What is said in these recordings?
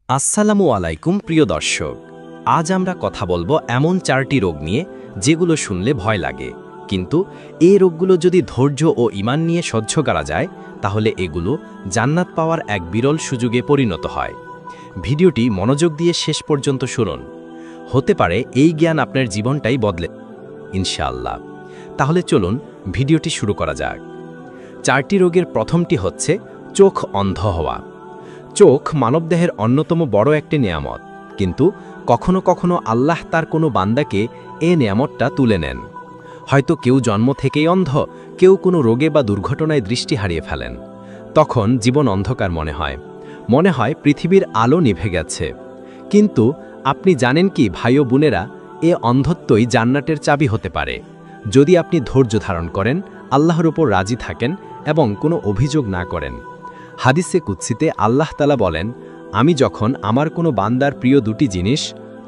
আসসালামু আলাইকুম প্রিয় দর্শক। আজ আমরা কথা বলবো এমন 4টি রোগ নিয়ে যেগুলো শুনলে ভয় লাগে, কিন্তু এই রোগগুলো যদি ধৈর্য ও ঈমান নিয়ে সহ্য করা যায় তাহলে এগুলো জান্নাত পাওয়ার এক বিরল সুযোগে পরিণত হয়। ভিডিওটি মনোযোগ দিয়ে শেষ পর্যন্ত শুনুন, হতে পারে এই জ্ঞান আপনার জীবনটাই বদলে ইনশাআল্লাহ। তাহলে চলুন ভিডিওটি শুরু করা যাক। 4টি রোগের প্রথমটি হচ্ছে চোখ অন্ধ হওয়া। চোখ মানবদেহের অন্যতম বড় একটি নেয়ামত, কিন্তু কখনো কখনো আল্লাহ তার কোনো বান্দাকে এ নেয়ামতটা তুলে নেন। হয়তো কেউ জন্ম থেকেই অন্ধ, কেউ কোনো রোগে বা দুর্ঘটনায় দৃষ্টি হারিয়ে ফেলেন। তখন জীবন অন্ধকার মনে হয় পৃথিবীর আলো নিভে গেছে। কিন্তু আপনি জানেন কি ভাই ও বোনেরা, এ অন্ধত্বই জান্নাতের চাবি হতে পারে যদি আপনি ধৈর্য ধারণ করেন, আল্লাহর উপর রাজি থাকেন এবং কোনো অভিযোগ না করেন। হাদিসে কুদসিতে আল্লাহ তাআলা বলেন, আমি যখন আমার কোনো বান্দার প্রিয় দুটি জিনিস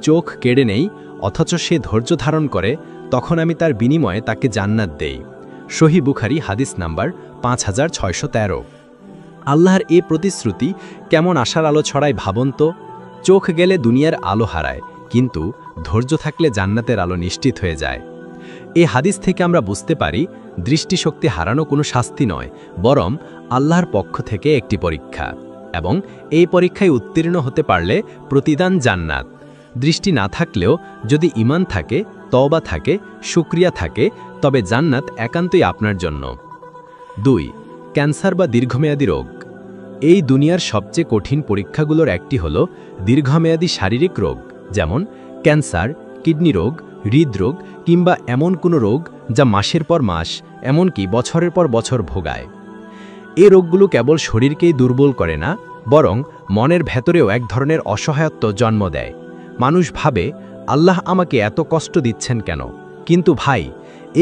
চোখ কেড়ে নেই অথচ সে ধৈর্য ধারণ করে, তখন আমি তার বিনিময়ে তাকে জান্নাত দেই। সহিহ বুখারী হাদিস নাম্বার 5613। আল্লাহর এ প্রতিশ্রুতি কেমন আশার আলো ছড়ায় ভাবুন তো। চোখ গেলে দুনিয়ার আলো হারায়, কিন্তু ধৈর্য থাকলে জান্নাতের আলো নিশ্চিত হয়ে যায়। এই হাদিস থেকে আমরা বুঝতে পারি দৃষ্টিশক্তি হারানো কোনো শাস্তি নয়, বরং আল্লাহর পক্ষ থেকে একটি পরীক্ষা, এবং এই পরীক্ষায় উত্তীর্ণ হতে পারলে প্রতিদান জান্নাত। দৃষ্টি না থাকলেও যদি ঈমান থাকে, তওবা থাকে, শুকরিয়া থাকে, তবে জান্নাত একান্তই আপনার জন্য। 2. ক্যান্সার বা দীর্ঘমেয়াদী রোগ। এই দুনিয়ার সবচেয়ে কঠিন পরীক্ষাগুলোর একটি হল দীর্ঘমেয়াদী শারীরিক রোগ, যেমন ক্যান্সার, কিডনি রোগ, হৃদরোগ কিংবা এমন কোনো রোগ যা মাসের পর মাস, এমনকি বছরের পর বছর ভোগায়। এই রোগগুলো কেবল শরীরকেই দুর্বল করে না, বরং মনের ভেতরেও এক ধরনের অসহায়ত্ব জন্ম দেয়। মানুষ ভাবে, আল্লাহ আমাকে এত কষ্ট দিচ্ছেন কেন? কিন্তু ভাই,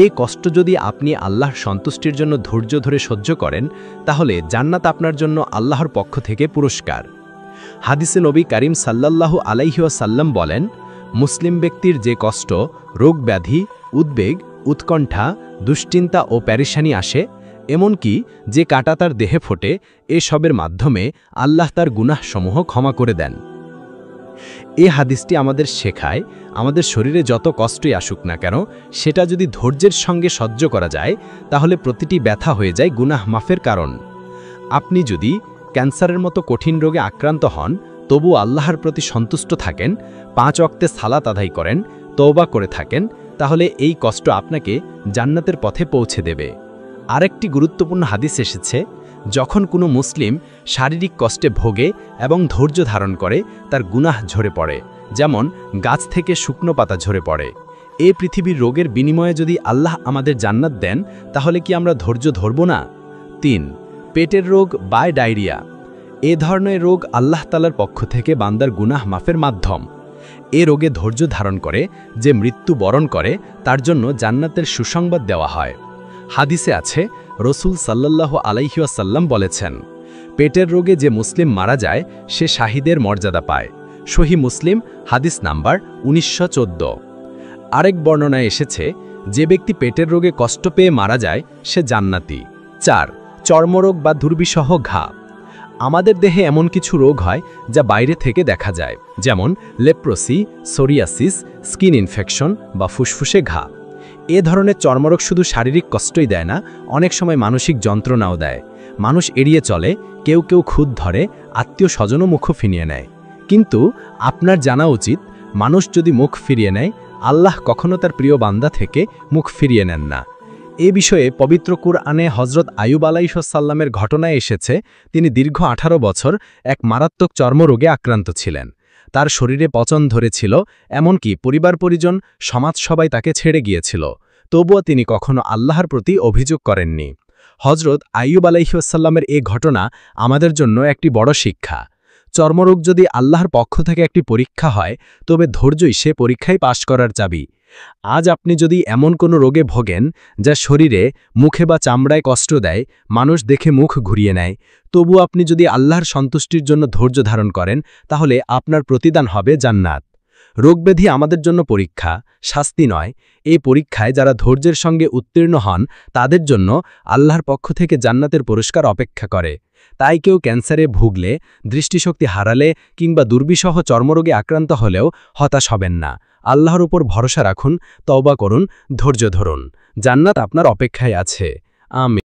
এই কষ্ট যদি আপনি আল্লাহর সন্তুষ্টির জন্য ধৈর্য ধরে সহ্য করেন, তাহলে জান্নাত আপনার জন্য আল্লাহর পক্ষ থেকে পুরস্কার। হাদিসে নবী করিম সাল্লাল্লাহু আলাইহি ওয়াসাল্লাম বলেন, মুসলিম ব্যক্তির যে কষ্ট, রোগ ব্যাধি, উদ্বেগ, উৎকণ্ঠা, দুশ্চিন্তা ও প্যারেশানি আসে, এমনকি যে কাঁটা তার দেহে ফোটে, এসবের মাধ্যমে আল্লাহ তার গুনাহসমূহ ক্ষমা করে দেন। এ হাদিসটি আমাদের শেখায়, আমাদের শরীরে যত কষ্টই আসুক না কেন, সেটা যদি ধৈর্যের সঙ্গে সহ্য করা যায়, তাহলে প্রতিটি ব্যথা হয়ে যায় গুনাহ মাফের কারণ। আপনি যদি ক্যান্সারের মতো কঠিন রোগে আক্রান্ত হন, তবু আল্লাহর প্রতি সন্তুষ্ট থাকেন, 5 ওয়াক্তে সালাত আদায় করেন, তওবা করে থাকেন, তাহলে এই কষ্ট আপনাকে জান্নাতের পথে পৌঁছে দেবে। আরেকটি গুরুত্বপূর্ণ হাদিস এসেছে, যখন কোনো মুসলিম শারীরিক কষ্টে ভোগে এবং ধৈর্য ধারণ করে, তার গুনাহ ঝরে পড়ে, যেমন গাছ থেকে শুকনো পাতা ঝরে পড়ে। এই পৃথিবীর রোগের বিনিময়ে যদি আল্লাহ আমাদের জান্নাত দেন, তাহলে কি আমরা ধৈর্য ধরব না? 3. পেটের রোগ বা ডায়রিয়া। এ ধরনের রোগ আল্লাহ তাআলার পক্ষ থেকে বান্দার গুনাহ মাফের মাধ্যম। এ রোগে ধৈর্য ধারণ করে যে মৃত্যু বরণ করে, তার জন্য জান্নাতের সুসংবাদ দেওয়া হয়। হাদিসে আছে, রসুল সাল্লাল্লাহু আলাইহি ওয়াসাল্লাম বলেছেন, পেটের রোগে যে মুসলিম মারা যায় সে শাহিদের মর্যাদা পায়। সহিহ মুসলিম হাদিস নাম্বার 1914। আরেক বর্ণনায় এসেছে, যে ব্যক্তি পেটের রোগে কষ্ট পেয়ে মারা যায় সে জান্নাতি। 4. চর্মরোগ বা দুর্বিষহ ঘা। আমাদের দেহে এমন কিছু রোগ হয় যা বাইরে থেকে দেখা যায়, যেমন লেপ্রোসি, সোরিয়াসিস, স্কিন ইনফেকশন বা ফুসফুসে ঘা। এ ধরনের চর্মরোগ শুধু শারীরিক কষ্টই দেয় না, অনেক সময় মানসিক যন্ত্রণাও দেয়। মানুষ এড়িয়ে চলে, কেউ কেউ খুঁত ধরে, আত্মীয় স্বজনও মুখ ফিরিয়ে নেয়। কিন্তু আপনার জানা উচিত, মানুষ যদি মুখ ফিরিয়ে নেয়, আল্লাহ কখনো তার প্রিয় বান্দা থেকে মুখ ফিরিয়ে নেন না। এ বিষয়ে পবিত্র কুরআনে হযরত আইয়ুব আলাইহিসসালামের ঘটনায় এসেছে, তিনি দীর্ঘ 18 বছর এক মারাত্মক চর্মরোগে আক্রান্ত ছিলেন। তার শরীরে পচন ধরেছিল, এমনকি পরিবার পরিজন, সমাজ সবাই তাকে ছেড়ে গিয়েছিল। তবুও তিনি কখনো আল্লাহর প্রতি অভিযোগ করেননি। হযরত আইয়ুব আলাইহিসসালামের এ ঘটনা আমাদের জন্য একটি বড় শিক্ষা। চর্মরোগ যদি আল্লাহর পক্ষ থেকে একটি পরীক্ষা হয়, তবে ধৈর্যই সে পরীক্ষায় পাশ করার চাবি। আজ আপনি যদি এমন কোনো রোগে ভোগেন যা শরীরে, মুখে বা চামড়ায় কষ্ট দেয়, মানুষ দেখে মুখ ঘুরিয়ে নেয়, তবু আপনি যদি আল্লাহর সন্তুষ্টির জন্য ধৈর্য ধারণ করেন, তাহলে আপনার প্রতিদান হবে জান্নাত। রোগব্যাধি আমাদের জন্য পরীক্ষা, শাস্তি নয়। এই পরীক্ষায় যারা ধৈর্যের সঙ্গে উত্তীর্ণ হন তাদের জন্য আল্লাহর পক্ষ থেকে জান্নাতের পুরস্কার অপেক্ষা করে। তাই কেউ ক্যান্সারে ভুগলে, দৃষ্টিশক্তি হারালে কিংবা দুর্বিষহ চর্মরোগে আক্রান্ত হলেও হতাশ হবেন না। আল্লাহর উপর ভরসা রাখুন, তওবা করুন, ধৈর্য ধরুন। জান্নাত আপনার অপেক্ষায় আছে। আমিন।